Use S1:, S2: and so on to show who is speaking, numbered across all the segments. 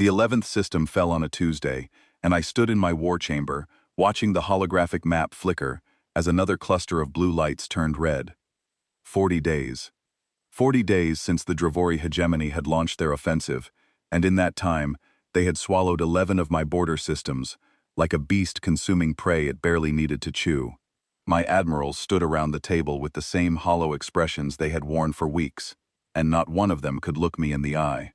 S1: The 11th system fell on a Tuesday, and I stood in my war chamber, watching the holographic map flicker as another cluster of blue lights turned red. 40 days. 40 days since the Dravori hegemony had launched their offensive, and in that time, they had swallowed 11 of my border systems, like a beast consuming prey it barely needed to chew. My admirals stood around the table with the same hollow expressions they had worn for weeks, and not one of them could look me in the eye.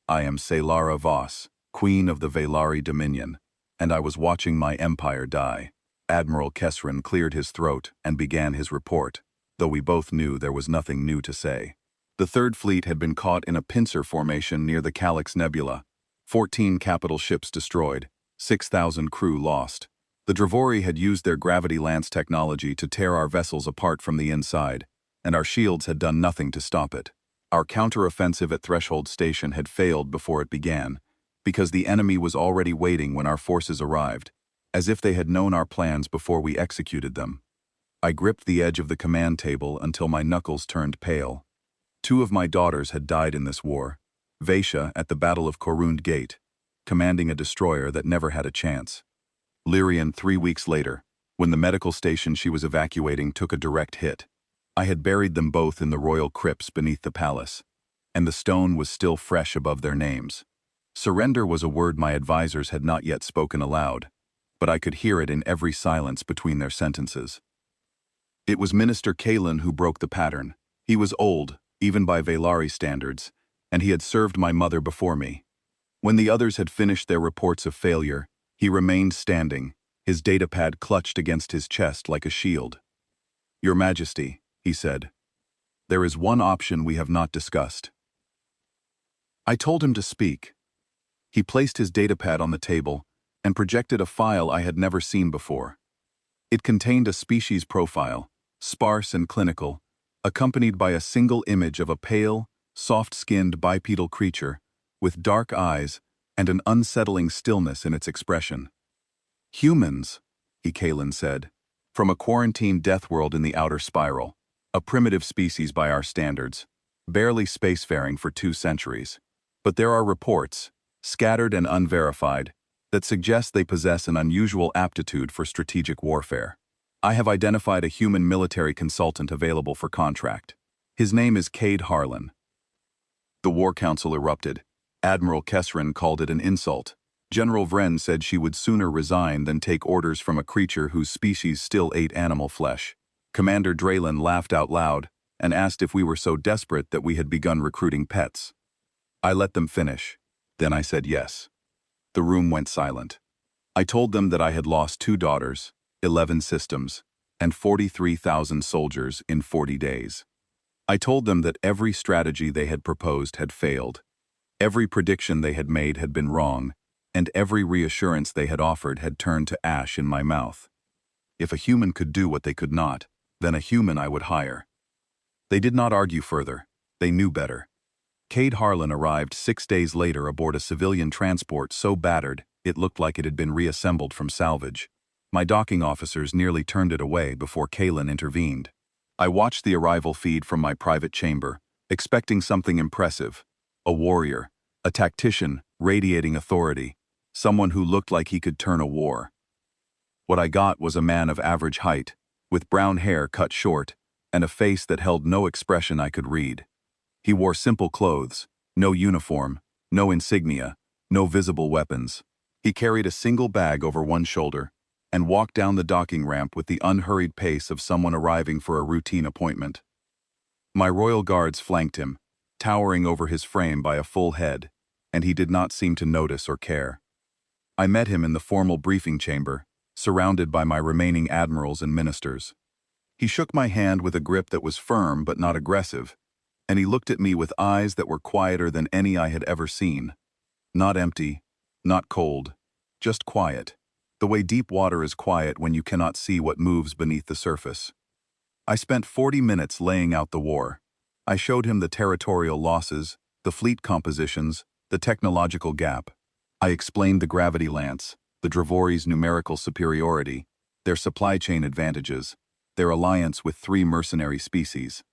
S1: I am Selara Voss, Queen of the Velari Dominion, and I was watching my empire die. Admiral Kesrin cleared his throat and began his report, though we both knew there was nothing new to say. The Third Fleet had been caught in a pincer formation near the Calyx Nebula. 14 capital ships destroyed, 6,000 crew lost. The Dravori had used their gravity lance technology to tear our vessels apart from the inside, and our shields had done nothing to stop it. Our counter-offensive at Threshold Station had failed before it began, because the enemy was already waiting when our forces arrived, as if they had known our plans before we executed them. I gripped the edge of the command table until my knuckles turned pale. 2 of my daughters had died in this war, Vaisha at the Battle of Korund Gate, commanding a destroyer that never had a chance. Lyrian 3 weeks later, when the medical station she was evacuating took a direct hit. I had buried them both in the royal crypts beneath the palace, and the stone was still fresh above their names. Surrender was a word my advisors had not yet spoken aloud, but I could hear it in every silence between their sentences. It was Minister Kalen who broke the pattern. He was old, even by Velari standards, and he had served my mother before me. When the others had finished their reports of failure, he remained standing, his datapad clutched against his chest like a shield. "Your Majesty," he said, "there is one option we have not discussed." I told him to speak. He placed his datapad on the table and projected a file I had never seen before. It contained a species profile, sparse and clinical, accompanied by a single image of a pale, soft-skinned bipedal creature with dark eyes and an unsettling stillness in its expression. "Humans," Kalen said, "from a quarantined death world in the outer spiral, a primitive species by our standards, barely spacefaring for 2 centuries. But there are reports, scattered and unverified, that suggest they possess an unusual aptitude for strategic warfare. I have identified a human military consultant available for contract. His name is Cade Harlan." The War Council erupted. Admiral Kesrin called it an insult. General Vren said she would sooner resign than take orders from a creature whose species still ate animal flesh. Commander Draylen laughed out loud and asked if we were so desperate that we had begun recruiting pets. I let them finish. Then I said yes. The room went silent. I told them that I had lost 2 daughters, 11 systems, and 43,000 soldiers in 40 days. I told them that every strategy they had proposed had failed. Every prediction they had made had been wrong, and every reassurance they had offered had turned to ash in my mouth. If a human could do what they could not, then a human I would hire. They did not argue further. They knew better. Cade Harlan arrived 6 days later aboard a civilian transport so battered it looked like it had been reassembled from salvage. My docking officers nearly turned it away before Kalen intervened. I watched the arrival feed from my private chamber, expecting something impressive. A warrior, a tactician radiating authority, someone who looked like he could turn a war. What I got was a man of average height, with brown hair cut short, and a face that held no expression I could read. He wore simple clothes, no uniform, no insignia, no visible weapons. He carried a single bag over one shoulder and walked down the docking ramp with the unhurried pace of someone arriving for a routine appointment. My royal guards flanked him, towering over his frame by a full head, and he did not seem to notice or care. I met him in the formal briefing chamber, surrounded by my remaining admirals and ministers. He shook my hand with a grip that was firm but not aggressive, and he looked at me with eyes that were quieter than any I had ever seen. Not empty, not cold, just quiet, the way deep water is quiet when you cannot see what moves beneath the surface. I spent 40 minutes laying out the war. I showed him the territorial losses, the fleet compositions, the technological gap. I explained the gravity lance, the Dravori's numerical superiority, their supply chain advantages, their alliance with 3 mercenary species.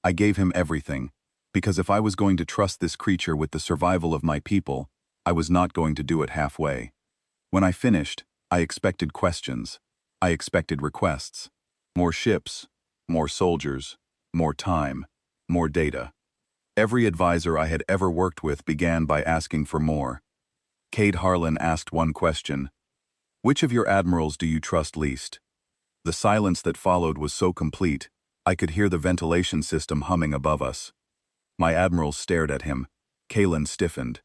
S1: I gave him everything, because if I was going to trust this creature with the survival of my people, I was not going to do it halfway. When I finished, I expected questions. I expected requests. More ships, more soldiers, more time, more data. Every advisor I had ever worked with began by asking for more. Cade Harlan asked one question: "Which of your admirals do you trust least?" The silence that followed was so complete, I could hear the ventilation system humming above us. My admirals stared at him. Kalen stiffened.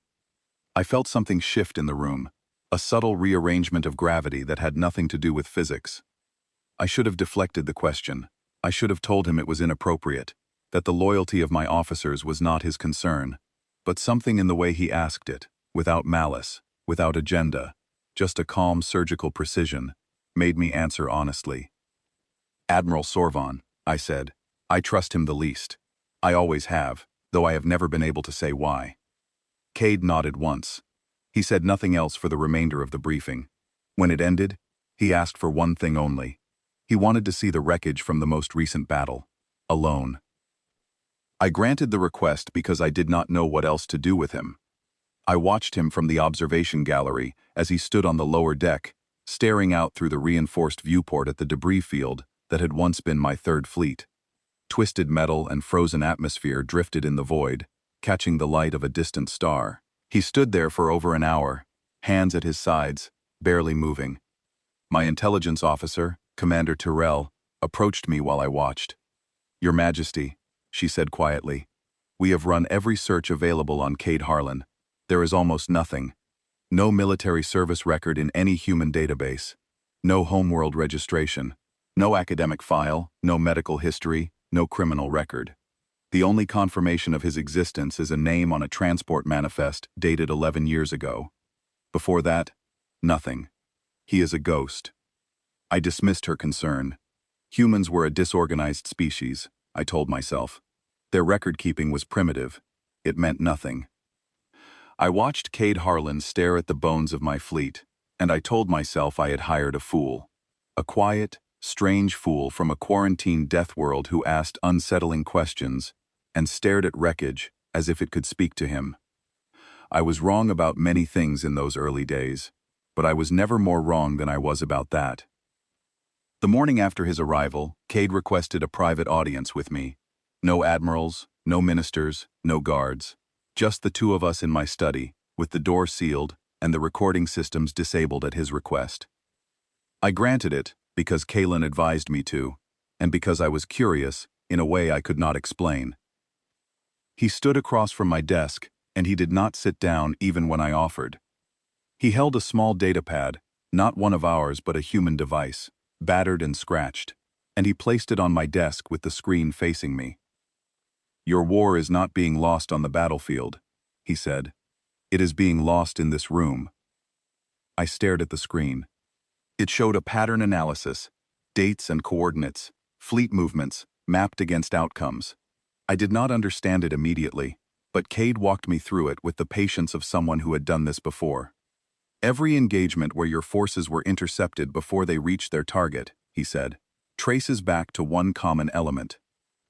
S1: I felt something shift in the room, a subtle rearrangement of gravity that had nothing to do with physics. I should have deflected the question. I should have told him it was inappropriate, that the loyalty of my officers was not his concern. But something in the way he asked it, without malice, without agenda, just a calm surgical precision, made me answer honestly. "Admiral Sorvan," I said. "I trust him the least. I always have, though I have never been able to say why." Cade nodded once. He said nothing else for the remainder of the briefing. When it ended, he asked for one thing only. He wanted to see the wreckage from the most recent battle. Alone. I granted the request because I did not know what else to do with him. I watched him from the observation gallery as he stood on the lower deck, staring out through the reinforced viewport at the debris field that had once been my third fleet. Twisted metal and frozen atmosphere drifted in the void, catching the light of a distant star. He stood there for over an hour, hands at his sides, barely moving. My intelligence officer, Commander Tyrell, approached me while I watched. "Your Majesty," she said quietly, "we have run every search available on Cade Harlan. There is almost nothing. No military service record in any human database. No homeworld registration. No academic file, no medical history, no criminal record. The only confirmation of his existence is a name on a transport manifest dated 11 years ago. Before that, nothing. He is a ghost." I dismissed her concern. Humans were a disorganized species, I told myself. Their record-keeping was primitive. It meant nothing. I watched Cade Harlan stare at the bones of my fleet, and I told myself I had hired a fool. A quiet, strange fool from a quarantined death world who asked unsettling questions and stared at wreckage as if it could speak to him. I was wrong about many things in those early days, but I was never more wrong than I was about that. The morning after his arrival, Cade requested a private audience with me. No admirals, no ministers, no guards. Just the two of us in my study, with the door sealed and the recording systems disabled at his request. I granted it because Kalen advised me to, and because I was curious in a way I could not explain. He stood across from my desk, and he did not sit down even when I offered. He held a small datapad, not one of ours but a human device, battered and scratched, and he placed it on my desk with the screen facing me. "Your war is not being lost on the battlefield," he said. "It is being lost in this room." I stared at the screen. It showed a pattern analysis, dates and coordinates, fleet movements, mapped against outcomes. I did not understand it immediately, but Cade walked me through it with the patience of someone who had done this before. "Every engagement where your forces were intercepted before they reached their target," he said, "traces back to one common element.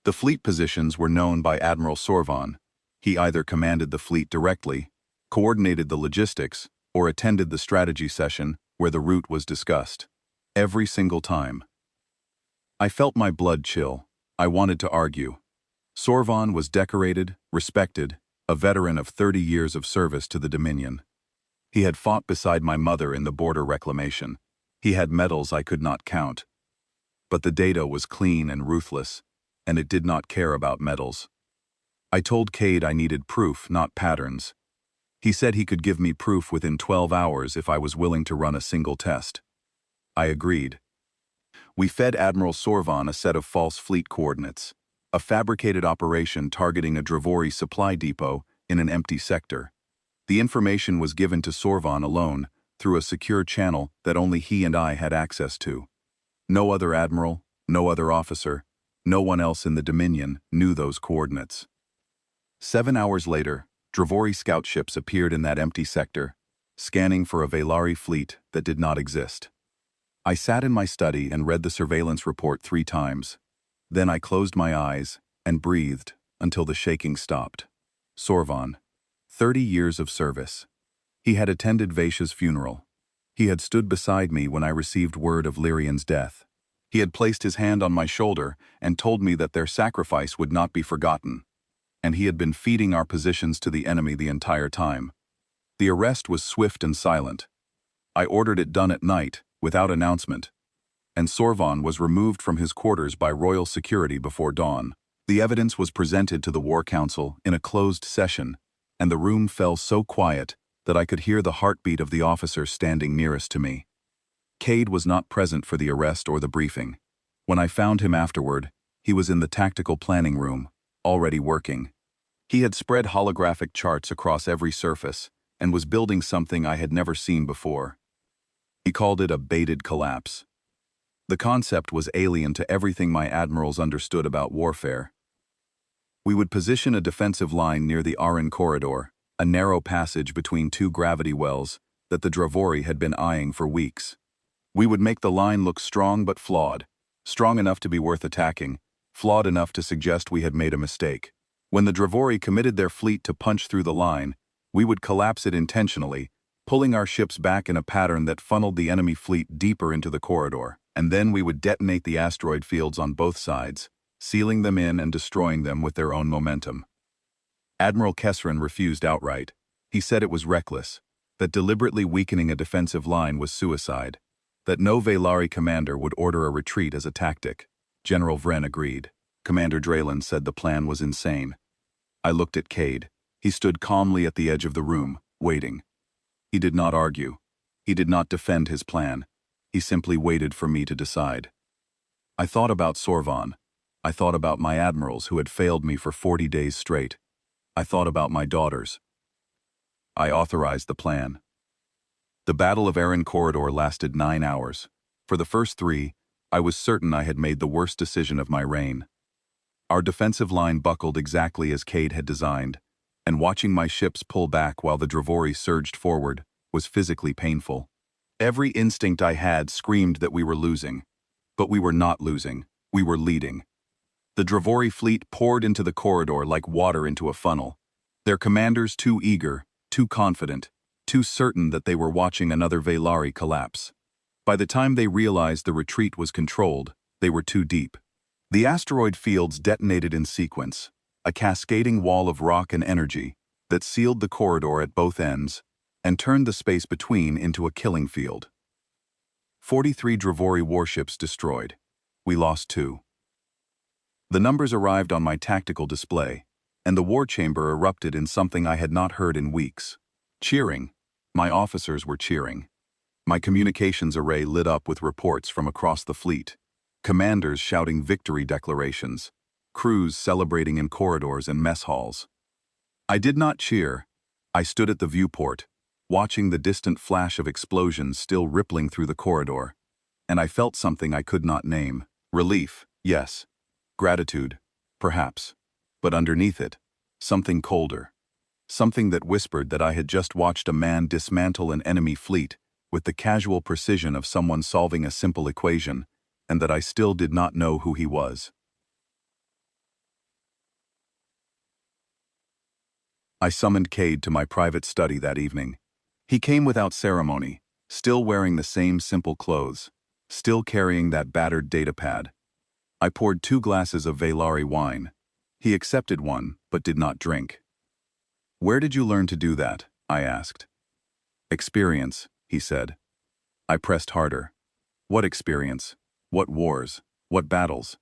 S1: The fleet positions were known by Admiral Sorvan. He either commanded the fleet directly, coordinated the logistics, or attended the strategy session where the route was discussed. Every single time." I felt my blood chill. I wanted to argue. Sorvan was decorated, respected, a veteran of 30 years of service to the Dominion. He had fought beside my mother in the border reclamation. He had medals I could not count. But the data was clean and ruthless, and it did not care about medals. I told Cade I needed proof, not patterns. He said he could give me proof within 12 hours if I was willing to run a single test. I agreed. We fed Admiral Sorvan a set of false fleet coordinates, a fabricated operation targeting a Dravori supply depot in an empty sector. The information was given to Sorvan alone, through a secure channel that only he and I had access to. No other admiral, no other officer, no one else in the Dominion knew those coordinates. 7 hours later, Dravori scout ships appeared in that empty sector, scanning for a Velari fleet that did not exist. I sat in my study and read the surveillance report 3 times. Then I closed my eyes and breathed until the shaking stopped. Sorvan. 30 years of service. He had attended Vaish's funeral. He had stood beside me when I received word of Lyrian's death. He had placed his hand on my shoulder and told me that their sacrifice would not be forgotten. And he had been feeding our positions to the enemy the entire time. The arrest was swift and silent. I ordered it done at night, without announcement. And Sorvan was removed from his quarters by royal security before dawn. The evidence was presented to the War Council in a closed session, and the room fell so quiet that I could hear the heartbeat of the officer standing nearest to me. Cade was not present for the arrest or the briefing. When I found him afterward, he was in the tactical planning room, already working. He had spread holographic charts across every surface and was building something I had never seen before. He called it a baited collapse. The concept was alien to everything my admirals understood about warfare. We would position a defensive line near the Aran corridor, a narrow passage between two gravity wells that the Dravori had been eyeing for weeks. We would make the line look strong but flawed, strong enough to be worth attacking, flawed enough to suggest we had made a mistake. When the Dravori committed their fleet to punch through the line, we would collapse it intentionally, pulling our ships back in a pattern that funneled the enemy fleet deeper into the corridor, and then we would detonate the asteroid fields on both sides, sealing them in and destroying them with their own momentum. Admiral Kesran refused outright. He said it was reckless, that deliberately weakening a defensive line was suicide, that no Velari commander would order a retreat as a tactic. General Vren agreed. Commander Draylen said the plan was insane. I looked at Cade. He stood calmly at the edge of the room, waiting. He did not argue. He did not defend his plan. He simply waited for me to decide. I thought about Sorvan. I thought about my admirals who had failed me for 40 days straight. I thought about my daughters. I authorized the plan. The Battle of Aran Corridor lasted 9 hours. For the first 3, I was certain I had made the worst decision of my reign. Our defensive line buckled exactly as Cade had designed, and watching my ships pull back while the Dravori surged forward was physically painful. Every instinct I had screamed that we were losing. But we were not losing. We were leading. The Dravori fleet poured into the corridor like water into a funnel. Their commanders too eager, too confident, too certain that they were watching another Velari collapse. By the time they realized the retreat was controlled, they were too deep. The asteroid fields detonated in sequence, a cascading wall of rock and energy that sealed the corridor at both ends and turned the space between into a killing field. 43 Dravori warships destroyed. We lost 2. The numbers arrived on my tactical display, and the war chamber erupted in something I had not heard in weeks. Cheering. My officers were cheering. My communications array lit up with reports from across the fleet. Commanders shouting victory declarations. Crews celebrating in corridors and mess halls. I did not cheer. I stood at the viewport, watching the distant flash of explosions still rippling through the corridor, and I felt something I could not name. Relief, yes. Gratitude, perhaps. But underneath it, something colder. Something that whispered that I had just watched a man dismantle an enemy fleet with the casual precision of someone solving a simple equation, and that I still did not know who he was. I summoned Cade to my private study that evening. He came without ceremony, still wearing the same simple clothes, still carrying that battered datapad. I poured 2 glasses of Velari wine. He accepted one, but did not drink. "Where did you learn to do that?" I asked. "Experience," he said. I pressed harder. What experience? What wars? What battles?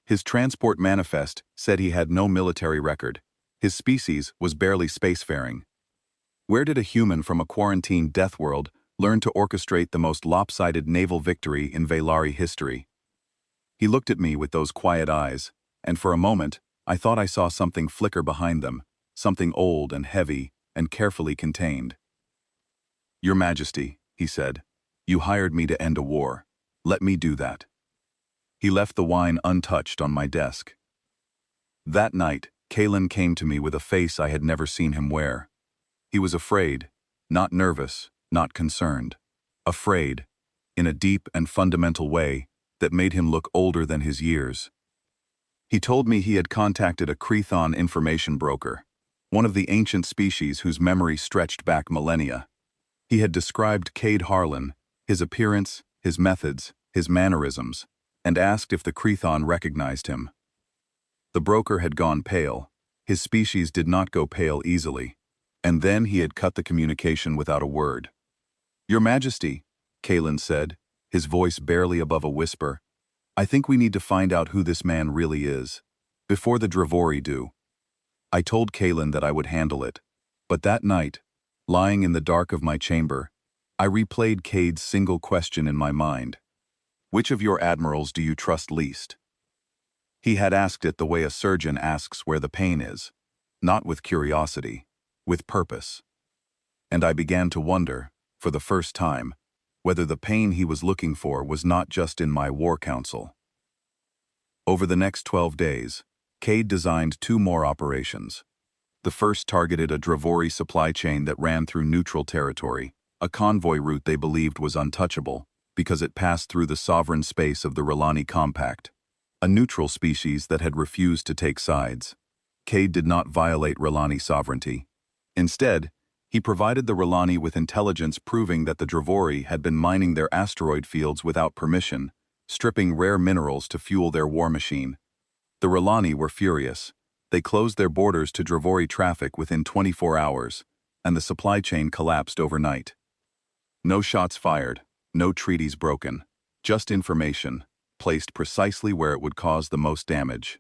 S1: His transport manifest said he had no military record. His species was barely spacefaring. Where did a human from a quarantined death world learn to orchestrate the most lopsided naval victory in Velari history? He looked at me with those quiet eyes, and for a moment, I thought I saw something flicker behind them, something old and heavy and carefully contained. "Your Majesty," he said, "you hired me to end a war. Let me do that." He left the wine untouched on my desk. That night, Kalen came to me with a face I had never seen him wear. He was afraid, not nervous, not concerned. Afraid, in a deep and fundamental way that made him look older than his years. He told me he had contacted a Crethon information broker, one of the ancient species whose memory stretched back millennia. He had described Cade Harlan, his appearance, his methods, his mannerisms, and asked if the Crethon recognized him. The broker had gone pale. His species did not go pale easily. And then he had cut the communication without a word. "Your Majesty," Kalen said, his voice barely above a whisper, "I think we need to find out who this man really is, before the Dravori do." I told Kalen that I would handle it, but that night, lying in the dark of my chamber, I replayed Cade's single question in my mind. "Which of your admirals do you trust least?" He had asked it the way a surgeon asks where the pain is, not with curiosity, with purpose. And I began to wonder, for the first time, whether the pain he was looking for was not just in my war council. Over the next 12 days, Cade designed 2 more operations. The first targeted a Dravori supply chain that ran through neutral territory, a convoy route they believed was untouchable, because it passed through the sovereign space of the R'Lani Compact, a neutral species that had refused to take sides. Cade did not violate R'Lani sovereignty. Instead, he provided the R'Lani with intelligence proving that the Dravori had been mining their asteroid fields without permission, stripping rare minerals to fuel their war machine. The R'Lani were furious. They closed their borders to Dravori traffic within 24 hours, and the supply chain collapsed overnight. No shots fired, no treaties broken, just information, placed precisely where it would cause the most damage.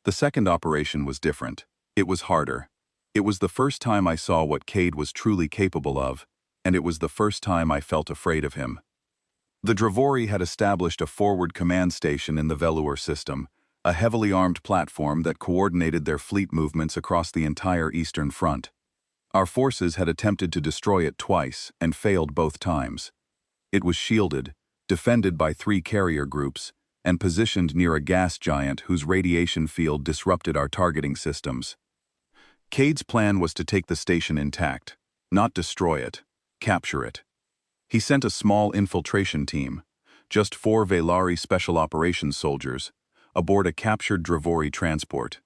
S1: The second operation was different. It was harder. It was the first time I saw what Cade was truly capable of, and it was the first time I felt afraid of him. The Dravori had established a forward command station in the Velour system, a heavily armed platform that coordinated their fleet movements across the entire Eastern Front. Our forces had attempted to destroy it twice and failed both times. It was shielded, defended by 3 carrier groups, and positioned near a gas giant whose radiation field disrupted our targeting systems. Cade's plan was to take the station intact, not destroy it, capture it. He sent a small infiltration team, just 4 Velari Special Operations soldiers, aboard a captured Dravori transport.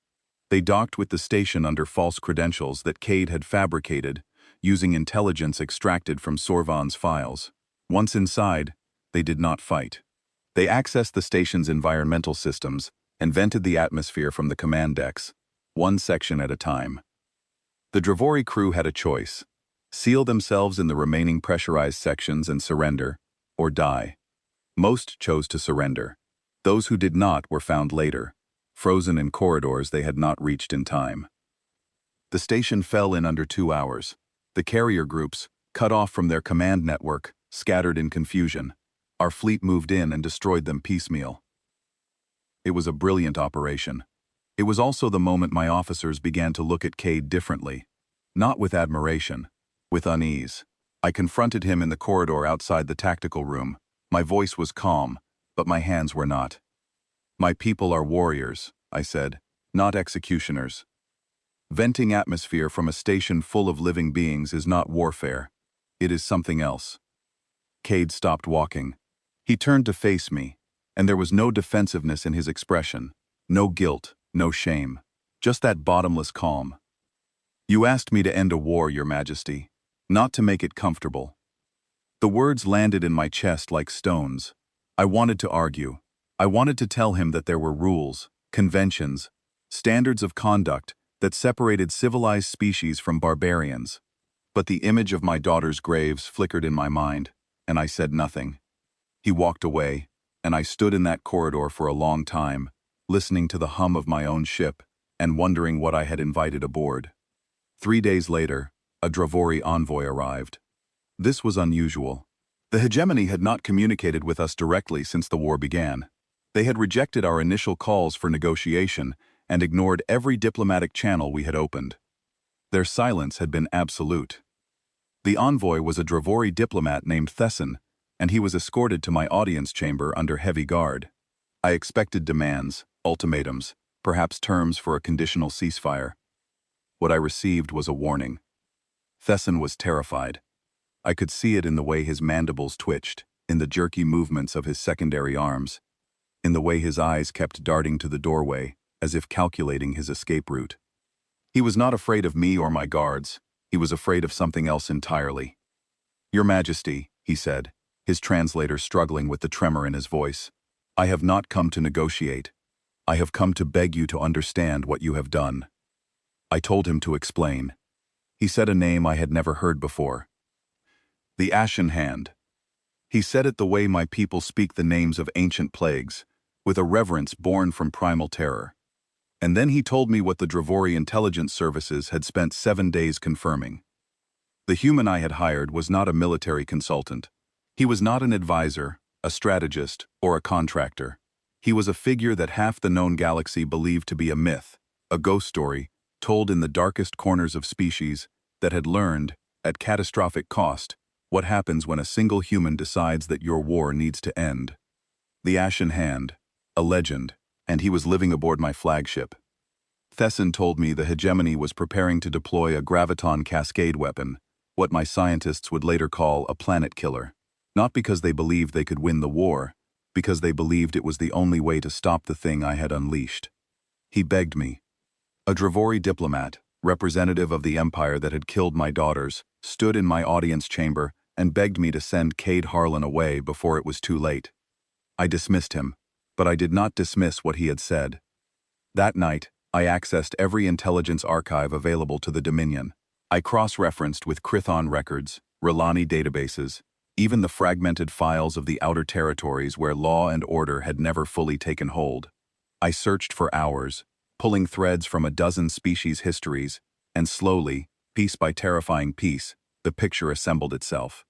S1: They docked with the station under false credentials that Cade had fabricated, using intelligence extracted from Sorvan's files. Once inside, they did not fight. They accessed the station's environmental systems and vented the atmosphere from the command decks, one section at a time. The Dravori crew had a choice: seal themselves in the remaining pressurized sections and surrender, or die. Most chose to surrender. Those who did not were found later, frozen in corridors they had not reached in time. The station fell in under 2 hours. The carrier groups, cut off from their command network, scattered in confusion. Our fleet moved in and destroyed them piecemeal. It was a brilliant operation. It was also the moment my officers began to look at Cade differently. Not with admiration, with unease. I confronted him in the corridor outside the tactical room. My voice was calm, but my hands were not. "My people are warriors," I said, "not executioners. Venting atmosphere from a station full of living beings is not warfare. It is something else." Cade stopped walking. He turned to face me, and there was no defensiveness in his expression, no guilt, no shame, just that bottomless calm. "You asked me to end a war, Your Majesty, not to make it comfortable." The words landed in my chest like stones. I wanted to argue. I wanted to tell him that there were rules, conventions, standards of conduct that separated civilized species from barbarians. But the image of my daughter's graves flickered in my mind, and I said nothing. He walked away, and I stood in that corridor for a long time, listening to the hum of my own ship and wondering what I had invited aboard. 3 days later, a Dravori envoy arrived. This was unusual. The hegemony had not communicated with us directly since the war began. They had rejected our initial calls for negotiation and ignored every diplomatic channel we had opened. Their silence had been absolute. The envoy was a Dravori diplomat named Thesson, and he was escorted to my audience chamber under heavy guard. I expected demands, ultimatums, perhaps terms for a conditional ceasefire. What I received was a warning. Thesson was terrified. I could see it in the way his mandibles twitched, in the jerky movements of his secondary arms, in the way his eyes kept darting to the doorway, as if calculating his escape route. He was not afraid of me or my guards. He was afraid of something else entirely. "Your Majesty," he said, his translator struggling with the tremor in his voice, "I have not come to negotiate. I have come to beg you to understand what you have done." I told him to explain. He said a name I had never heard before. The Ashen Hand. He said it the way my people speak the names of ancient plagues, with a reverence born from primal terror. And then he told me what the Dravori intelligence services had spent 7 days confirming. The human I had hired was not a military consultant. He was not an advisor, a strategist, or a contractor. He was a figure that half the known galaxy believed to be a myth, a ghost story, told in the darkest corners of species that had learned, at catastrophic cost, what happens when a single human decides that your war needs to end. The Ashen Hand, a legend, and he was living aboard my flagship. Thesson told me the hegemony was preparing to deploy a graviton cascade weapon, what my scientists would later call a planet killer. Not because they believed they could win the war, because they believed it was the only way to stop the thing I had unleashed. He begged me. A Dravori diplomat, representative of the empire that had killed my daughters, stood in my audience chamber and begged me to send Cade Harlan away before it was too late. I dismissed him, but I did not dismiss what he had said. That night, I accessed every intelligence archive available to the Dominion. I cross-referenced with Krython records, R'Lani databases, even the fragmented files of the outer territories where law and order had never fully taken hold. I searched for hours, pulling threads from a dozen species' histories, and slowly, piece by terrifying piece, the picture assembled itself.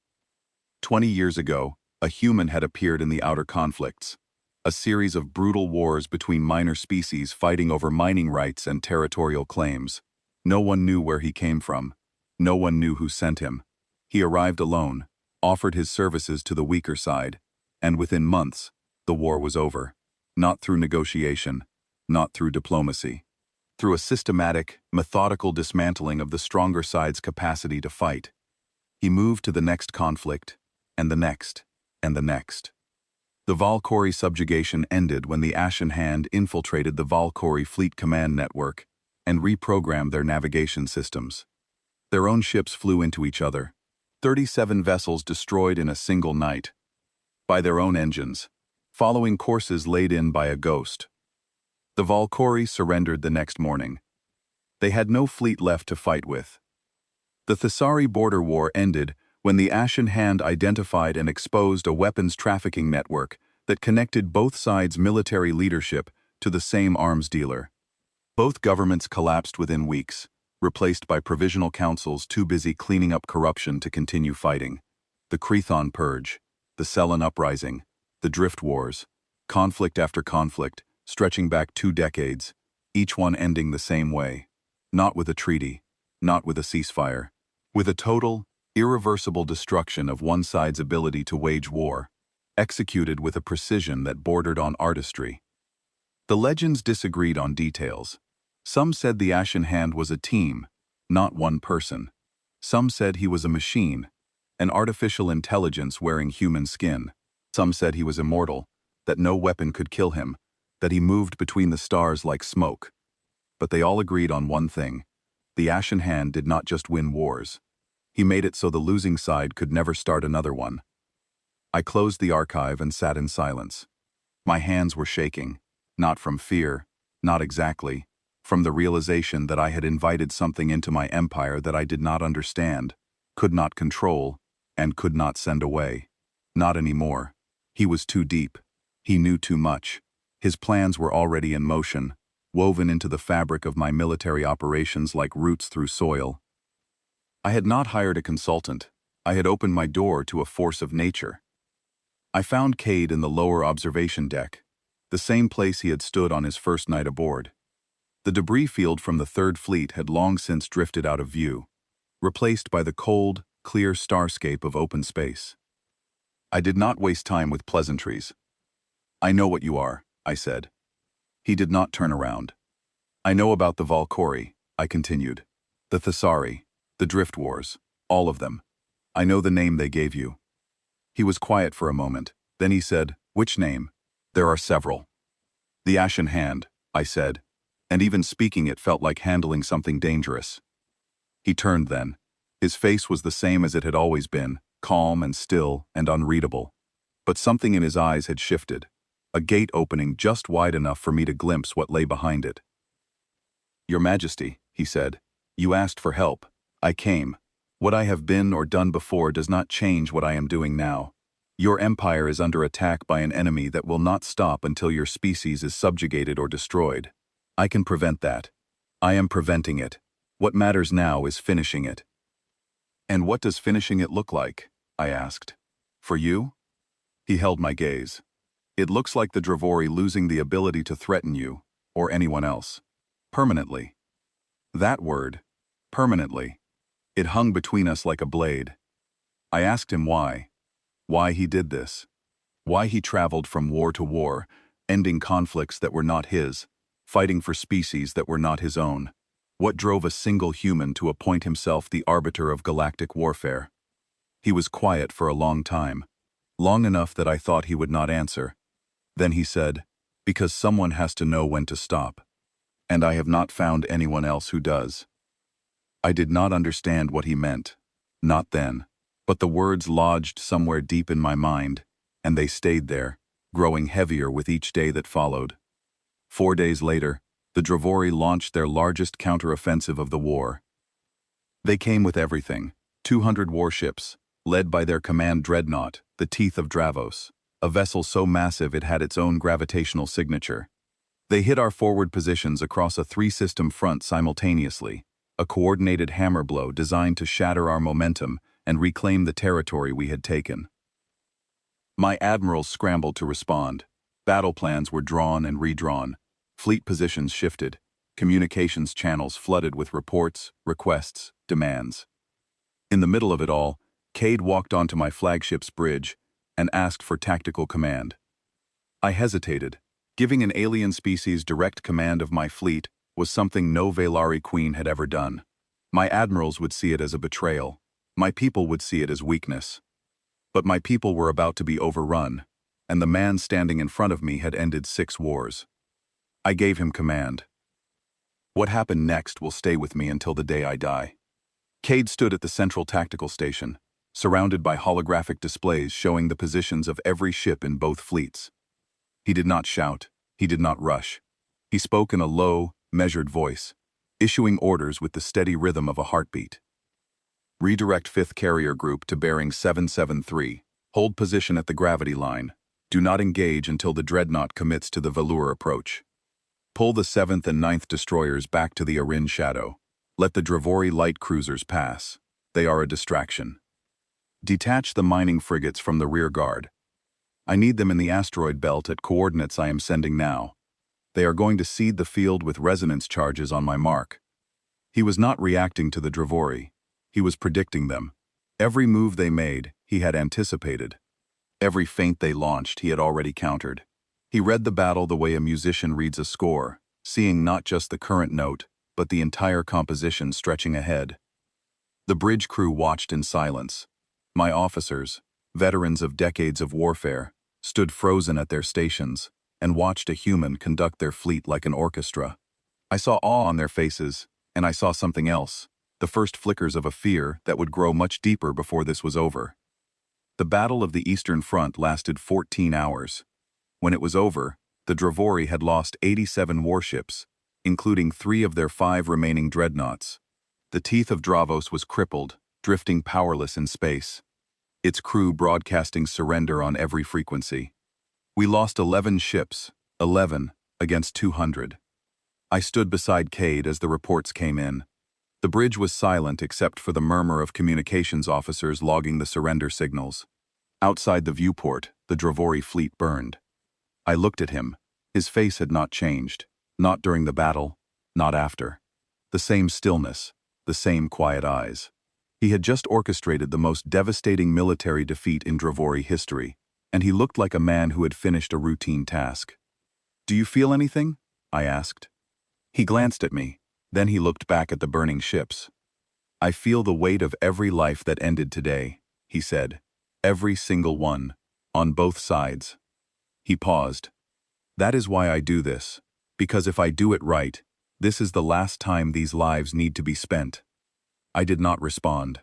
S1: 20 years ago, a human had appeared in the outer conflicts, a series of brutal wars between minor species fighting over mining rights and territorial claims. No one knew where he came from. No one knew who sent him. He arrived alone, offered his services to the weaker side, and within months, the war was over. Not through negotiation, not through diplomacy. Through a systematic, methodical dismantling of the stronger side's capacity to fight. He moved to the next conflict, and the next, and the next. The Valkyrie subjugation ended when the Ashen Hand infiltrated the Valkyrie Fleet Command Network and reprogrammed their navigation systems. Their own ships flew into each other. 37 vessels destroyed in a single night. By their own engines, following courses laid in by a ghost. The Valkyrie surrendered the next morning. They had no fleet left to fight with. The Thessari border war ended when the Ashen Hand identified and exposed a weapons trafficking network that connected both sides' military leadership to the same arms dealer. Both governments collapsed within weeks, replaced by provisional councils too busy cleaning up corruption to continue fighting. The Krython Purge, the Cellon Uprising, the Drift Wars, conflict after conflict, stretching back 2 decades, each one ending the same way. Not with a treaty, not with a ceasefire, with a total, irreversible destruction of one side's ability to wage war, executed with a precision that bordered on artistry. The legends disagreed on details. Some said the Ashen Hand was a team, not one person. Some said he was a machine, an artificial intelligence wearing human skin. Some said he was immortal, that no weapon could kill him, that he moved between the stars like smoke. But they all agreed on one thing. The Ashen Hand did not just win wars. He made it so the losing side could never start another one. I closed the archive and sat in silence. My hands were shaking, not from fear, not exactly, from the realization that I had invited something into my empire that I did not understand, could not control, and could not send away. Not anymore. He was too deep. He knew too much. His plans were already in motion, woven into the fabric of my military operations like roots through soil. I had not hired a consultant. I had opened my door to a force of nature. I found Cade in the lower observation deck, the same place he had stood on his first night aboard. The debris field from the Third Fleet had long since drifted out of view, replaced by the cold, clear starscape of open space. I did not waste time with pleasantries. "I know what you are," I said. He did not turn around. "I know about the Valkyrie," I continued. "The Thessari, the Drift Wars, all of them. I know the name they gave you." He was quiet for a moment. Then he said, "Which name?" "There are several." "The Ashen Hand," I said, and even speaking it felt like handling something dangerous. He turned then. His face was the same as it had always been, calm and still and unreadable. But something in his eyes had shifted, a gate opening just wide enough for me to glimpse what lay behind it. "Your Majesty," he said, "you asked for help. I came. What I have been or done before does not change what I am doing now. Your empire is under attack by an enemy that will not stop until your species is subjugated or destroyed. I can prevent that. I am preventing it. What matters now is finishing it." "And what does finishing it look like?" I asked. "For you?" He held my gaze. "It looks like the Dravori losing the ability to threaten you, or anyone else. Permanently." That word, permanently, it hung between us like a blade. I asked him why. Why he did this. Why he traveled from war to war, ending conflicts that were not his, fighting for species that were not his own. What drove a single human to appoint himself the arbiter of galactic warfare? He was quiet for a long time, long enough that I thought he would not answer. Then he said, "Because someone has to know when to stop. And I have not found anyone else who does." I did not understand what he meant. Not then. But the words lodged somewhere deep in my mind, and they stayed there, growing heavier with each day that followed. 4 days later, the Dravori launched their largest counteroffensive of the war. They came with everything: 200 warships, led by their command dreadnought, the Teeth of Dravos, a vessel so massive it had its own gravitational signature. They hit our forward positions across a 3-system front simultaneously, a coordinated hammer blow designed to shatter our momentum and reclaim the territory we had taken. My admirals scrambled to respond. Battle plans were drawn and redrawn. Fleet positions shifted. Communications channels flooded with reports, requests, demands. In the middle of it all, Cade walked onto my flagship's bridge and asked for tactical command. I hesitated. Giving an alien species direct command of my fleet was something no Velari queen had ever done. My admirals would see it as a betrayal. My people would see it as weakness. But my people were about to be overrun, and the man standing in front of me had ended 6 wars. I gave him command. What happened next will stay with me until the day I die. Cade stood at the central tactical station, surrounded by holographic displays showing the positions of every ship in both fleets. He did not shout. He did not rush. He spoke in a low, measured voice, issuing orders with the steady rhythm of a heartbeat. "Redirect 5th Carrier Group to bearing 773. Hold position at the gravity line. Do not engage until the dreadnought commits to the velour approach. Pull the 7th and 9th destroyers back to the Arin shadow. Let the Dravori light cruisers pass. They are a distraction. Detach the mining frigates from the rear guard. I need them in the asteroid belt at coordinates I am sending now. They are going to seed the field with resonance charges on my mark." He was not reacting to the Dravori. He was predicting them. Every move they made, he had anticipated. Every feint they launched, he had already countered. He read the battle the way a musician reads a score, seeing not just the current note, but the entire composition stretching ahead. The bridge crew watched in silence. My officers, veterans of decades of warfare, stood frozen at their stations and watched a human conduct their fleet like an orchestra. I saw awe on their faces, and I saw something else, the first flickers of a fear that would grow much deeper before this was over. The Battle of the Eastern Front lasted 14 hours. When it was over, the Dravori had lost 87 warships, including 3 of their 5 remaining dreadnoughts. The Teeth of Dravos was crippled, drifting powerless in space, its crew broadcasting surrender on every frequency. We lost 11 ships, 11 against 200. I stood beside Cade as the reports came in. The bridge was silent except for the murmur of communications officers logging the surrender signals. Outside the viewport, the Dravori fleet burned. I looked at him. His face had not changed, not during the battle, not after. The same stillness, the same quiet eyes. He had just orchestrated the most devastating military defeat in Dravori history, and he looked like a man who had finished a routine task. "Do you feel anything?" I asked. He glanced at me, then he looked back at the burning ships. "I feel the weight of every life that ended today," he said. "Every single one, on both sides." He paused. "That is why I do this, because if I do it right, this is the last time these lives need to be spent." I did not respond.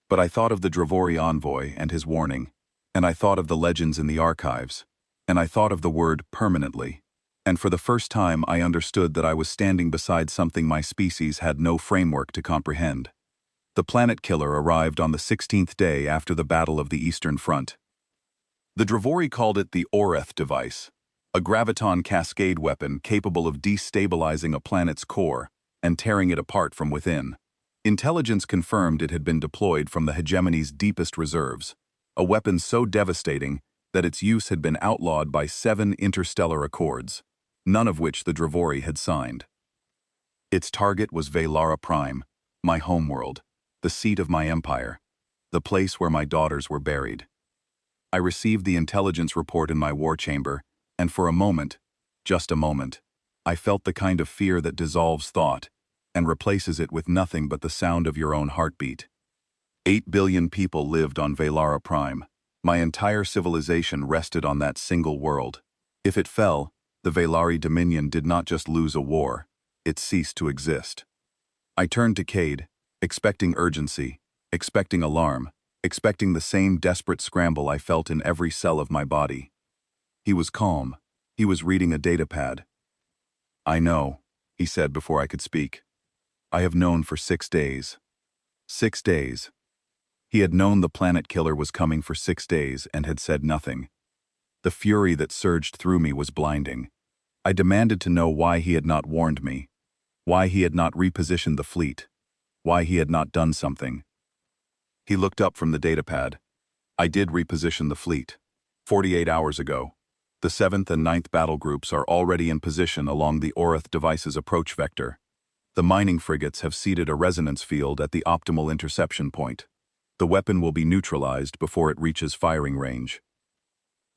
S1: But I thought of the Drevori envoy and his warning, and I thought of the legends in the archives, and I thought of the word permanently. And for the first time I understood that I was standing beside something my species had no framework to comprehend. The planet killer arrived on the 16th day after the Battle of the Eastern Front. The Drevori called it the Oreth device, a graviton cascade weapon capable of destabilizing a planet's core and tearing it apart from within. Intelligence confirmed it had been deployed from the hegemony's deepest reserves, a weapon so devastating that its use had been outlawed by 7 interstellar accords, none of which the Drevori had signed. Its target was Velara Prime, my homeworld, the seat of my empire, the place where my daughters were buried. I received the intelligence report in my war chamber, and for a moment, just a moment, I felt the kind of fear that dissolves thought and replaces it with nothing but the sound of your own heartbeat. 8 billion people lived on Velara Prime. My entire civilization rested on that single world. If it fell, the Velari Dominion did not just lose a war, it ceased to exist. I turned to Cade, expecting urgency, expecting alarm, expecting the same desperate scramble I felt in every cell of my body. He was calm. He was reading a datapad. "I know," he said before I could speak. "I have known for 6 days. 6 days." He had known the planet killer was coming for 6 days and had said nothing. The fury that surged through me was blinding. I demanded to know why he had not warned me, why he had not repositioned the fleet, why he had not done something. He looked up from the datapad. "I did reposition the fleet. 48 hours ago. The 7th and 9th battle groups are already in position along the Oreth device's approach vector. The mining frigates have seeded a resonance field at the optimal interception point. The weapon will be neutralized before it reaches firing range."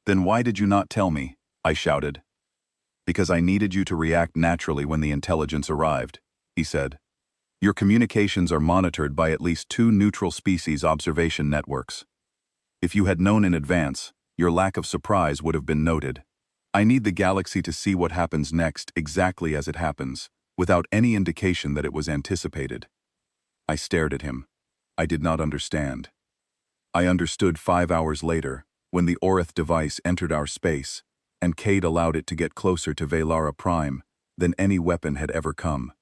S1: "Then why did you not tell me?" I shouted. "Because I needed you to react naturally when the intelligence arrived," he said. "Your communications are monitored by at least 2 neutral species observation networks. If you had known in advance, your lack of surprise would have been noted. I need the galaxy to see what happens next exactly as it happens, without any indication that it was anticipated." I stared at him. I did not understand. I understood 5 hours later, when the Oreth device entered our space, and Cade allowed it to get closer to Velara Prime than any weapon had ever come.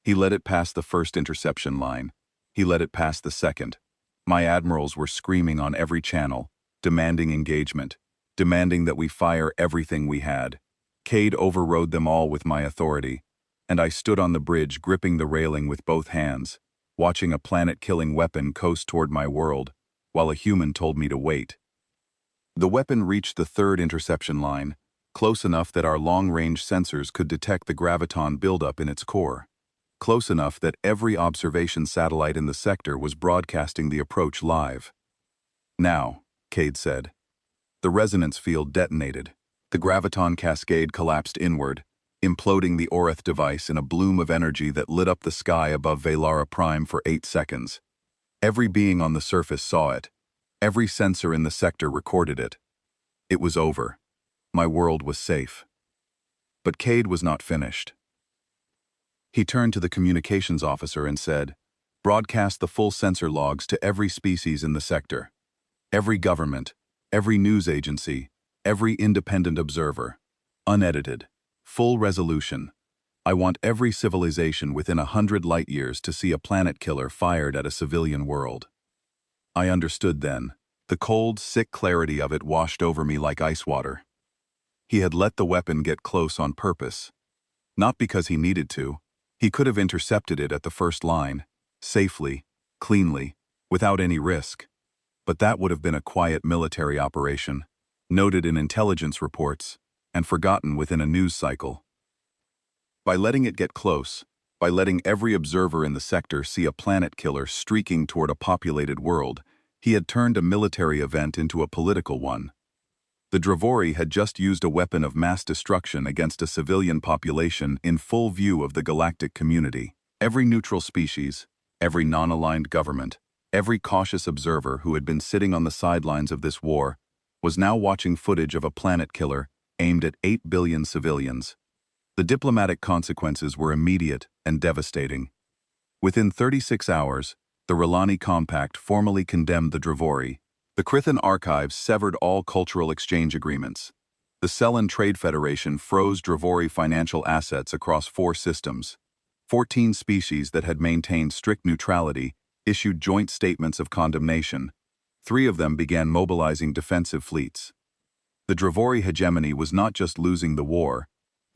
S1: He let it pass the first interception line. He let it pass the second. My admirals were screaming on every channel, demanding engagement, demanding that we fire everything we had. Cade overrode them all with my authority, and I stood on the bridge gripping the railing with both hands, watching a planet-killing weapon coast toward my world, while a human told me to wait. The weapon reached the 3rd interception line, close enough that our long-range sensors could detect the graviton buildup in its core, close enough that every observation satellite in the sector was broadcasting the approach live. "Now," Cade said. The resonance field detonated. The graviton cascade collapsed inward, imploding the Oreth device in a bloom of energy that lit up the sky above Velara Prime for 8 seconds. Every being on the surface saw it. Every sensor in the sector recorded it. It was over. My world was safe. But Cade was not finished. He turned to the communications officer and said, "Broadcast the full sensor logs to every species in the sector. Every government, every news agency, every independent observer. Unedited. Full resolution. I want every civilization within 100 light-years to see a planet killer fired at a civilian world." I understood then. The cold, sick clarity of it washed over me like ice water. He had let the weapon get close on purpose. Not because he needed to. He could have intercepted it at the first line, safely, cleanly, without any risk. But that would have been a quiet military operation, noted in intelligence reports, and forgotten within a news cycle. By letting it get close, by letting every observer in the sector see a planet killer streaking toward a populated world, he had turned a military event into a political one. The Drevori had just used a weapon of mass destruction against a civilian population in full view of the galactic community. Every neutral species, every non-aligned government, every cautious observer who had been sitting on the sidelines of this war was now watching footage of a planet killer aimed at 8 billion civilians. The diplomatic consequences were immediate and devastating. Within 36 hours, The Relani Compact formally condemned the Drevori. The Krithan Archives severed all cultural exchange agreements. The Selen Trade Federation froze Drevori financial assets across 4 systems. 14 species that had maintained strict neutrality issued joint statements of condemnation. 3 of them began mobilizing defensive fleets. The Drevori hegemony was not just losing the war,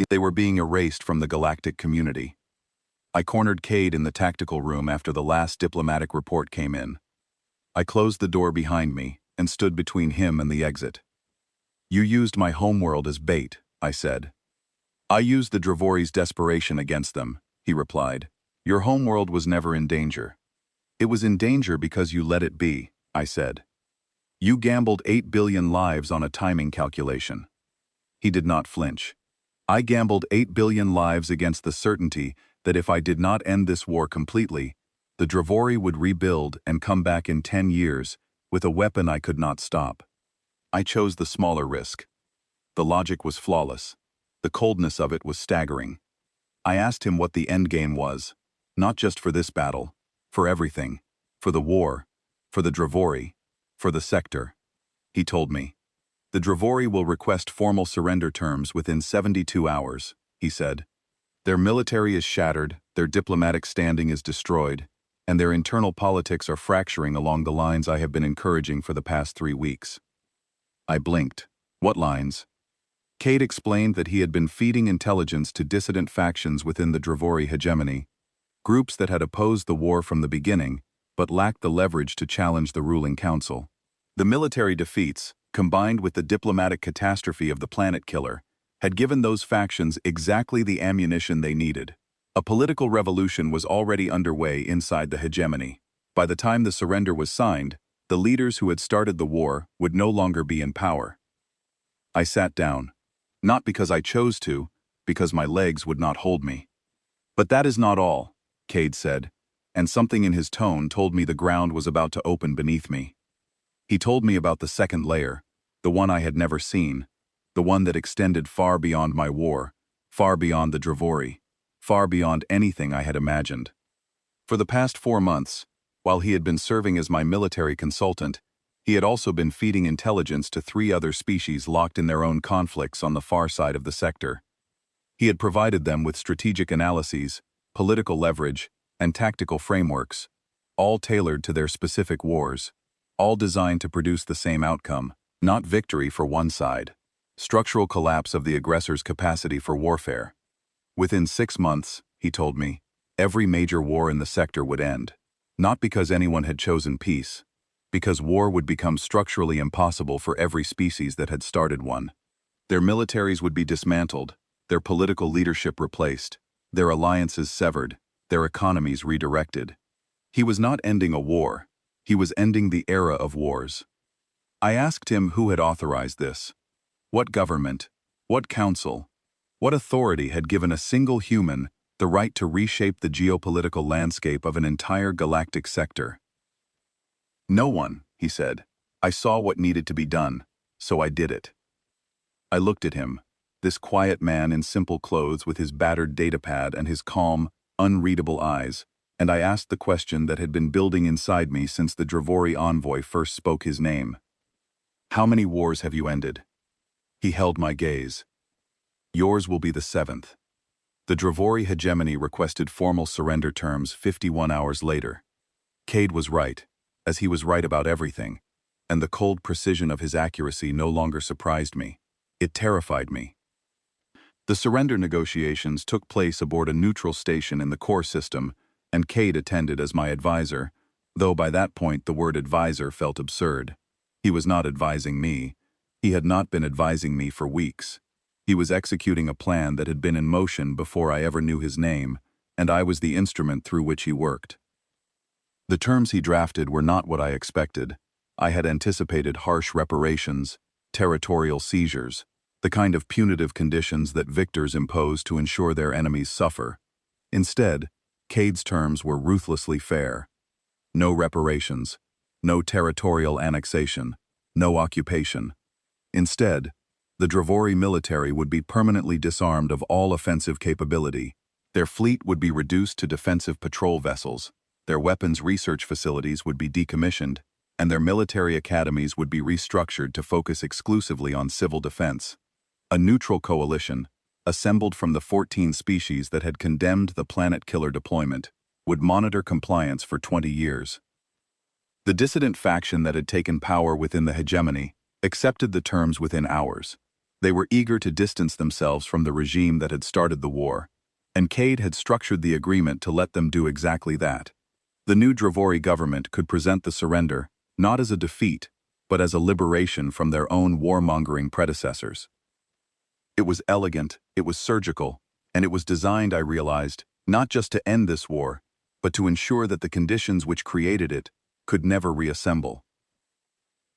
S1: they were being erased from the galactic community. I cornered Cade in the tactical room after the last diplomatic report came in. I closed the door behind me and stood between him and the exit. "You used my homeworld as bait," I said. "I used the Drevori's desperation against them," he replied. "Your homeworld was never in danger." "It was in danger because you let it be," I said. "You gambled 8 billion lives on a timing calculation." He did not flinch. "I gambled 8 billion lives against the certainty that if I did not end this war completely, the Drevori would rebuild and come back in 10 years with a weapon I could not stop. I chose the smaller risk. The logic was flawless. The coldness of it was staggering. I asked him what the endgame was, not just for this battle, for everything, for the war, for the Drevori, for the sector. He told me. "The Drevori will request formal surrender terms within 72 hours, he said. "Their military is shattered, their diplomatic standing is destroyed, and their internal politics are fracturing along the lines I have been encouraging for the past 3 weeks. I blinked. "What lines?" Cade explained that he had been feeding intelligence to dissident factions within the Drevori hegemony, groups that had opposed the war from the beginning, but lacked the leverage to challenge the ruling council. The military defeats, combined with the diplomatic catastrophe of the Planet Killer, had given those factions exactly the ammunition they needed. A political revolution was already underway inside the hegemony. By the time the surrender was signed, the leaders who had started the war would no longer be in power. I sat down. Not because I chose to, because my legs would not hold me. "But that is not all," Cade said, and something in his tone told me the ground was about to open beneath me. He told me about the second layer, the one I had never seen, the one that extended far beyond my war, far beyond the Drevori, far beyond anything I had imagined. For the past 4 months, while he had been serving as my military consultant, he had also been feeding intelligence to 3 other species locked in their own conflicts on the far side of the sector. He had provided them with strategic analyses, political leverage, and tactical frameworks, all tailored to their specific wars, all designed to produce the same outcome, not victory for one side, structural collapse of the aggressor's capacity for warfare. Within 6 months, he told me, every major war in the sector would end, not because anyone had chosen peace, because war would become structurally impossible for every species that had started one. Their militaries would be dismantled, their political leadership replaced, their alliances severed, their economies redirected. He was not ending a war, he was ending the era of wars. I asked him who had authorized this. What government, what council, what authority had given a single human the right to reshape the geopolitical landscape of an entire galactic sector? "No one," he said. "I saw what needed to be done, so I did it." I looked at him, this quiet man in simple clothes with his battered datapad and his calm, unreadable eyes, and I asked the question that had been building inside me since the Drevori envoy first spoke his name. "How many wars have you ended?" He held my gaze. "Yours will be the 7th. The Drevori hegemony requested formal surrender terms 51 hours later. Cade was right, as he was right about everything, and the cold precision of his accuracy no longer surprised me. It terrified me. The surrender negotiations took place aboard a neutral station in the core system, and Cade attended as my advisor, though by that point the word advisor felt absurd. He was not advising me. He had not been advising me for weeks. He was executing a plan that had been in motion before I ever knew his name, and I was the instrument through which he worked. The terms he drafted were not what I expected. I had anticipated harsh reparations, territorial seizures, the kind of punitive conditions that victors impose to ensure their enemies suffer. Instead, Cade's terms were ruthlessly fair. No reparations, no territorial annexation, no occupation. Instead, the Drevori military would be permanently disarmed of all offensive capability. Their fleet would be reduced to defensive patrol vessels. Their weapons research facilities would be decommissioned, and their military academies would be restructured to focus exclusively on civil defense. A neutral coalition, assembled from the 14 species that had condemned the planet-killer deployment, would monitor compliance for 20 years. The dissident faction that had taken power within the hegemony accepted the terms within hours. They were eager to distance themselves from the regime that had started the war, and Cade had structured the agreement to let them do exactly that. The new Dravori government could present the surrender not as a defeat, but as a liberation from their own warmongering predecessors. It was elegant, it was surgical, and it was designed, I realized, not just to end this war, but to ensure that the conditions which created it could never reassemble.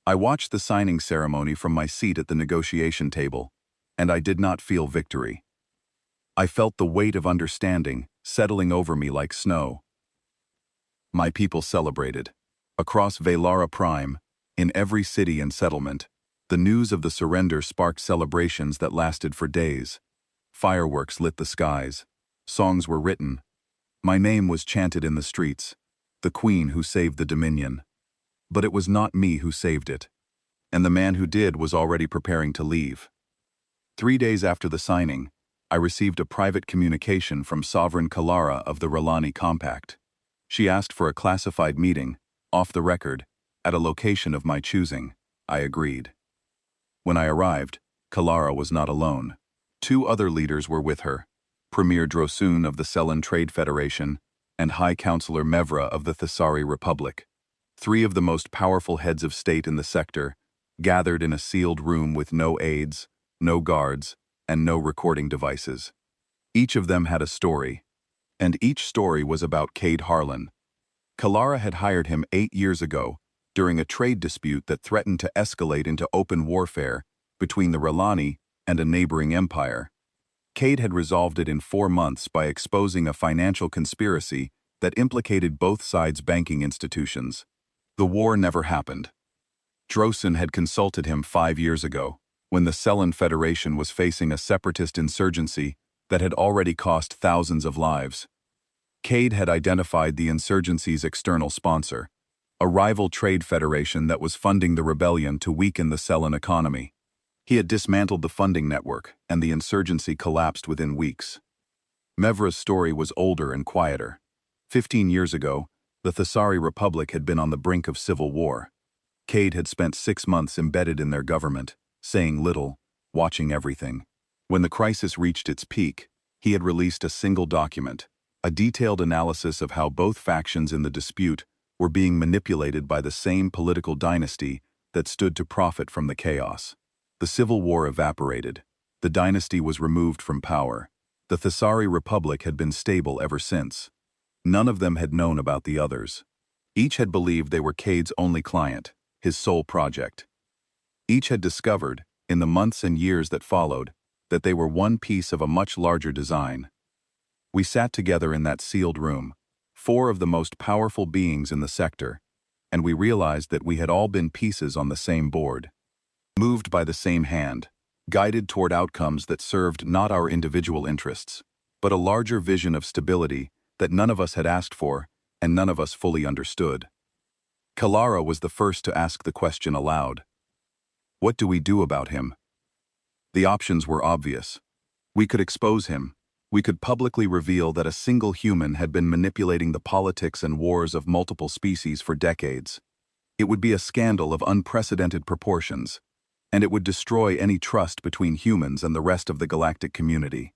S1: I watched the signing ceremony from my seat at the negotiation table, and I did not feel victory. I felt the weight of understanding settling over me like snow. My people celebrated. Across Velara Prime, in every city and settlement, the news of the surrender sparked celebrations that lasted for days. Fireworks lit the skies. Songs were written. My name was chanted in the streets, the queen who saved the Dominion. But it was not me who saved it, and the man who did was already preparing to leave. 3 days after the signing, I received a private communication from Sovereign Kalara of the Ralani Compact. She asked for a classified meeting, off the record, at a location of my choosing. I agreed. When I arrived, Kalara was not alone. 2 other leaders were with her, Premier Drosun of the Selen Trade Federation and High Counselor Mevra of the Thessari Republic. 3 of the most powerful heads of state in the sector, gathered in a sealed room with no aides, no guards, and no recording devices. Each of them had a story, and each story was about Cade Harlan. Kalara had hired him 8 years ago, during a trade dispute that threatened to escalate into open warfare between the Ralani and a neighboring empire. Cade had resolved it in 4 months by exposing a financial conspiracy that implicated both sides' banking institutions. The war never happened. Drosun had consulted him 5 years ago, when the Selen Federation was facing a separatist insurgency that had already cost thousands of lives. Cade had identified the insurgency's external sponsor, a rival trade federation that was funding the rebellion to weaken the Selen economy. He had dismantled the funding network, and the insurgency collapsed within weeks. Mevra's story was older and quieter. 15 years ago, the Thessari Republic had been on the brink of civil war. Cade had spent 6 months embedded in their government, saying little, watching everything. When the crisis reached its peak, he had released a single document, a detailed analysis of how both factions in the dispute were being manipulated by the same political dynasty that stood to profit from the chaos. The civil war evaporated. The dynasty was removed from power. The Thessari Republic had been stable ever since. None of them had known about the others. Each had believed they were Cade's only client, his sole project. Each had discovered, in the months and years that followed, that they were one piece of a much larger design. We sat together in that sealed room, 4 of the most powerful beings in the sector, and we realized that we had all been pieces on the same board, moved by the same hand, guided toward outcomes that served not our individual interests, but a larger vision of stability that none of us had asked for and none of us fully understood. Kalara was the first to ask the question aloud. What do we do about him? The options were obvious. We could expose him. We could publicly reveal that a single human had been manipulating the politics and wars of multiple species for decades. It would be a scandal of unprecedented proportions, and it would destroy any trust between humans and the rest of the galactic community.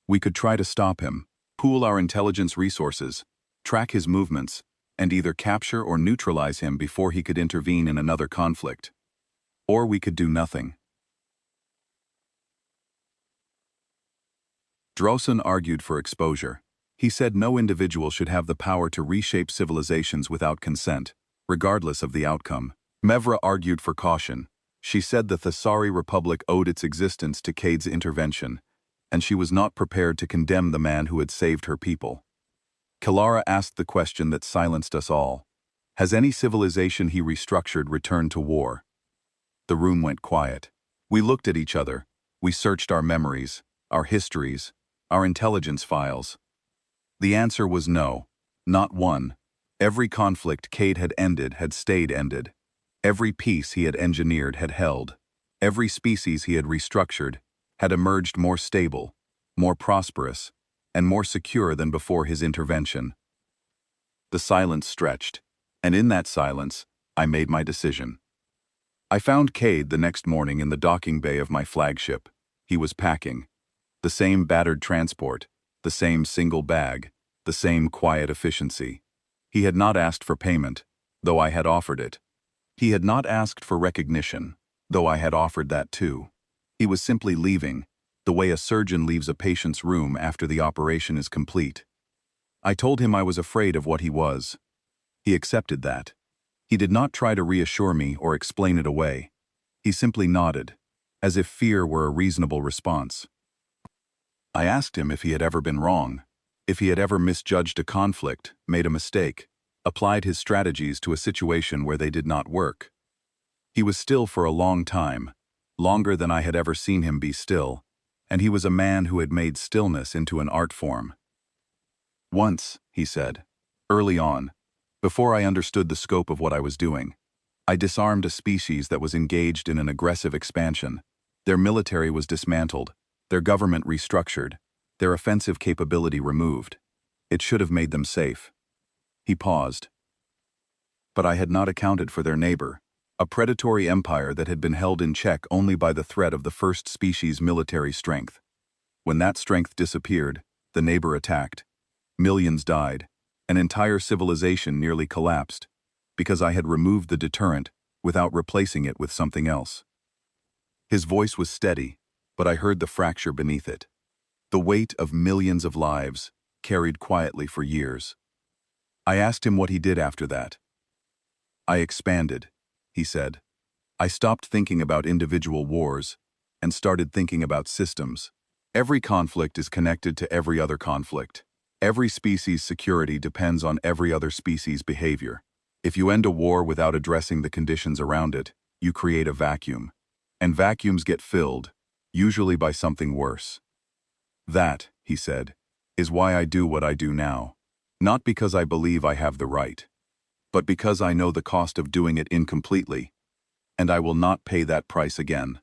S1: We could try to stop him, pool our intelligence resources, track his movements, and either capture or neutralize him before he could intervene in another conflict. Or we could do nothing. Drosun argued for exposure. He said no individual should have the power to reshape civilizations without consent, regardless of the outcome. Mevra argued for caution. She said the Thessari Republic owed its existence to Cade's intervention, and she was not prepared to condemn the man who had saved her people. Kalara asked the question that silenced us all. Has any civilization he restructured returned to war? The room went quiet. We looked at each other. We searched our memories, our histories, our intelligence files. The answer was no, not one, Every conflict Cade had ended had stayed ended. Every peace he had engineered had held. Every species he had restructured had emerged more stable, more prosperous, and more secure than before his intervention. The silence stretched, and in that silence, I made my decision. I found Cade the next morning in the docking bay of my flagship. He was packing. The same battered transport, the same single bag, the same quiet efficiency. He had not asked for payment, though I had offered it. He had not asked for recognition, though I had offered that too. He was simply leaving, the way a surgeon leaves a patient's room after the operation is complete. I told him I was afraid of what he was. He accepted that. He did not try to reassure me or explain it away. He simply nodded, as if fear were a reasonable response. I asked him if he had ever been wrong, if he had ever misjudged a conflict, made a mistake, applied his strategies to a situation where they did not work. He was still for a long time, longer than I had ever seen him be still, and he was a man who had made stillness into an art form. Once, he said, early on, before I understood the scope of what I was doing, I disarmed a species that was engaged in an aggressive expansion. Their military was dismantled, their government restructured, their offensive capability removed. It should have made them safe. He paused. But I had not accounted for their neighbor, a predatory empire that had been held in check only by the threat of the first species' military strength. When that strength disappeared, the neighbor attacked. Millions died. An entire civilization nearly collapsed, because I had removed the deterrent without replacing it with something else. His voice was steady, but I heard the fracture beneath it. The weight of millions of lives, carried quietly for years. I asked him what he did after that. I expanded, he said. I stopped thinking about individual wars and started thinking about systems. Every conflict is connected to every other conflict. Every species' security depends on every other species' behavior. If you end a war without addressing the conditions around it, you create a vacuum. And vacuums get filled, usually by something worse. That, he said, is why I do what I do now. Not because I believe I have the right, but because I know the cost of doing it incompletely, and I will not pay that price again.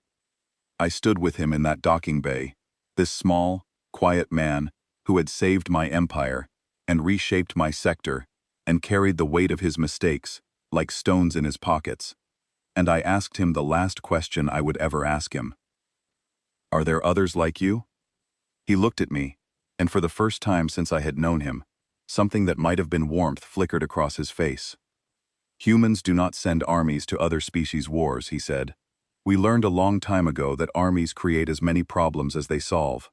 S1: I stood with him in that docking bay, this small, quiet man who had saved my empire and reshaped my sector and carried the weight of his mistakes like stones in his pockets. And I asked him the last question I would ever ask him. Are there others like you? He looked at me, and for the first time since I had known him, something that might have been warmth flickered across his face. Humans do not send armies to other species' wars, he said. We learned a long time ago that armies create as many problems as they solve.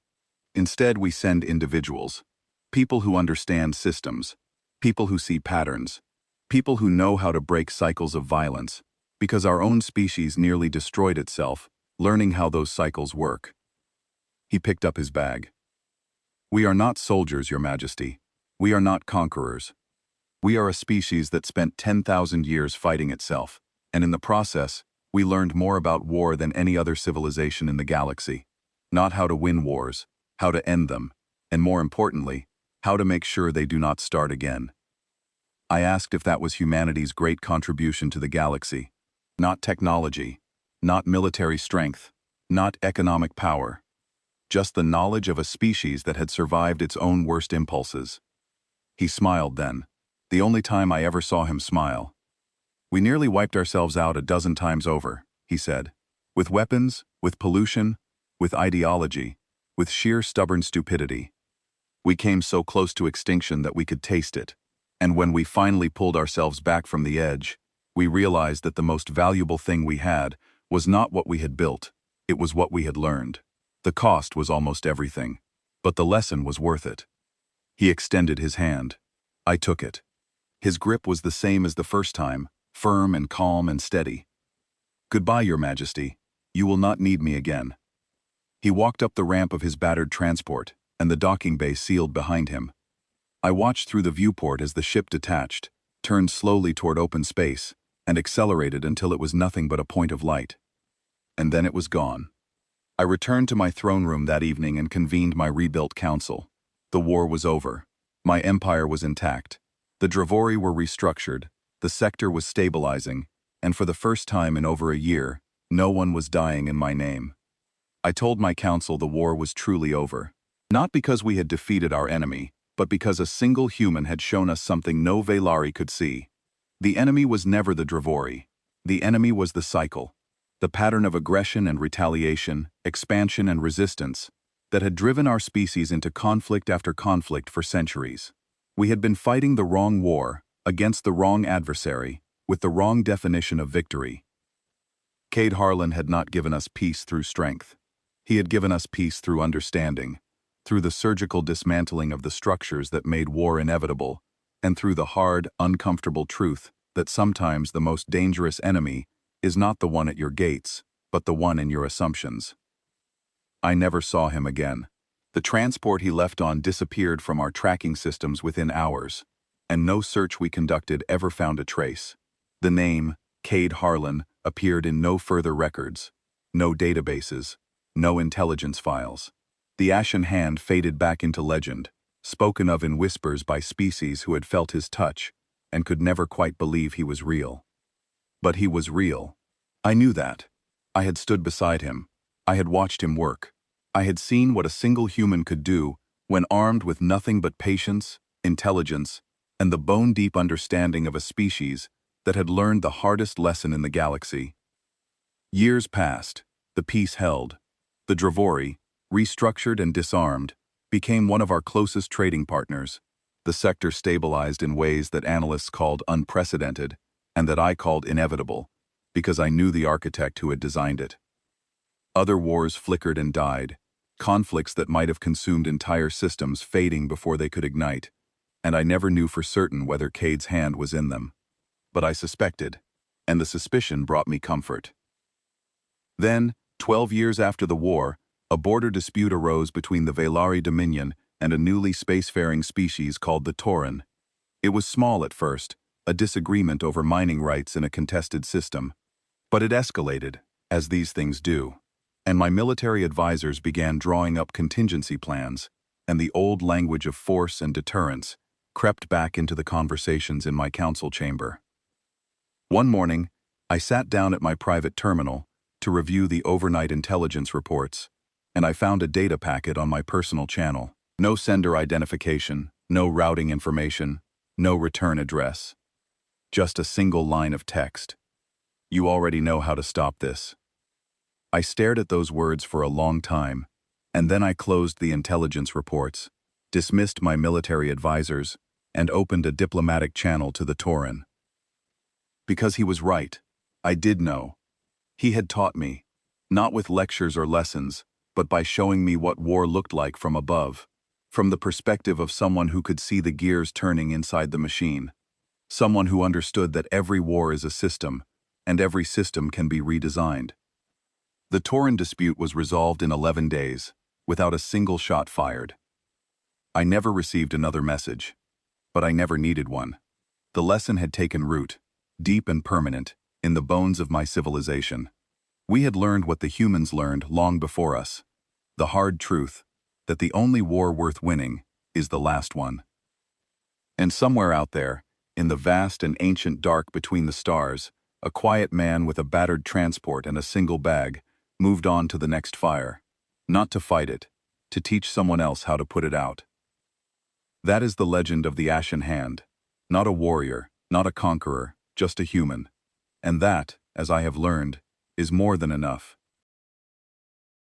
S1: Instead, we send individuals, people who understand systems, people who see patterns, people who know how to break cycles of violence, because our own species nearly destroyed itself, learning how those cycles work. He picked up his bag. We are not soldiers, Your Majesty. We are not conquerors. We are a species that spent 10,000 years fighting itself, and in the process, we learned more about war than any other civilization in the galaxy. Not how to win wars, how to end them, and more importantly, how to make sure they do not start again. I asked if that was humanity's great contribution to the galaxy. Not technology, not military strength, not economic power. Just the knowledge of a species that had survived its own worst impulses. He smiled then, the only time I ever saw him smile. We nearly wiped ourselves out a dozen times over, he said. With weapons, with pollution, with ideology, with sheer stubborn stupidity. We came so close to extinction that we could taste it, and when we finally pulled ourselves back from the edge, we realized that the most valuable thing we had was not what we had built, it was what we had learned. The cost was almost everything, but the lesson was worth it. He extended his hand. I took it. His grip was the same as the first time, firm and calm and steady. Goodbye, Your Majesty. You will not need me again. He walked up the ramp of his battered transport, and the docking bay sealed behind him. I watched through the viewport as the ship detached, turned slowly toward open space, and accelerated until it was nothing but a point of light. And then it was gone. I returned to my throne room that evening and convened my rebuilt council. The war was over. My empire was intact. The Dravori were restructured, the sector was stabilizing, and for the first time in over a year, no one was dying in my name. I told my council the war was truly over. Not because we had defeated our enemy, but because a single human had shown us something no Velari could see. The enemy was never the Dravori. The enemy was the cycle, the pattern of aggression and retaliation, expansion and resistance, that had driven our species into conflict after conflict for centuries. We had been fighting the wrong war, against the wrong adversary, with the wrong definition of victory. Cade Harlan had not given us peace through strength. He had given us peace through understanding, through the surgical dismantling of the structures that made war inevitable, and through the hard, uncomfortable truth that sometimes the most dangerous enemy is not the one at your gates, but the one in your assumptions. I never saw him again. The transport he left on disappeared from our tracking systems within hours, and no search we conducted ever found a trace. The name, Cade Harlan, appeared in no further records, no databases, no intelligence files. The Ashen Hand faded back into legend, spoken of in whispers by species who had felt his touch and could never quite believe he was real. But he was real. I knew that. I had stood beside him. I had watched him work. I had seen what a single human could do when armed with nothing but patience, intelligence, and the bone-deep understanding of a species that had learned the hardest lesson in the galaxy. Years passed. The peace held. The Dravori, restructured and disarmed, became one of our closest trading partners. The sector stabilized in ways that analysts called unprecedented, and that I called inevitable, because I knew the architect who had designed it. Other wars flickered and died, conflicts that might have consumed entire systems fading before they could ignite, and I never knew for certain whether Cade's hand was in them. But I suspected, and the suspicion brought me comfort. Then, 12 years after the war, a border dispute arose between the Velari Dominion and a newly spacefaring species called the Tauren. It was small at first, a disagreement over mining rights in a contested system. But it escalated, as these things do, and my military advisors began drawing up contingency plans, and the old language of force and deterrence crept back into the conversations in my council chamber. One morning, I sat down at my private terminal to review the overnight intelligence reports, and I found a data packet on my personal channel. No sender identification, no routing information, no return address. Just a single line of text. You already know how to stop this. I stared at those words for a long time, and then I closed the intelligence reports, dismissed my military advisors, and opened a diplomatic channel to the Tauren. Because he was right. I did know. He had taught me, not with lectures or lessons, but by showing me what war looked like from above, from the perspective of someone who could see the gears turning inside the machine, someone who understood that every war is a system, and every system can be redesigned. The Tauren dispute was resolved in 11 days, without a single shot fired. I never received another message, but I never needed one. The lesson had taken root, deep and permanent, in the bones of my civilization. We had learned what the humans learned long before us, the hard truth that the only war worth winning is the last one. And somewhere out there, in the vast and ancient dark between the stars, a quiet man with a battered transport and a single bag moved on to the next fire, not to fight it, to teach someone else how to put it out. That is the legend of the Ashen Hand, not a warrior, not a conqueror, just a human. And that, as I have learned, is more than enough.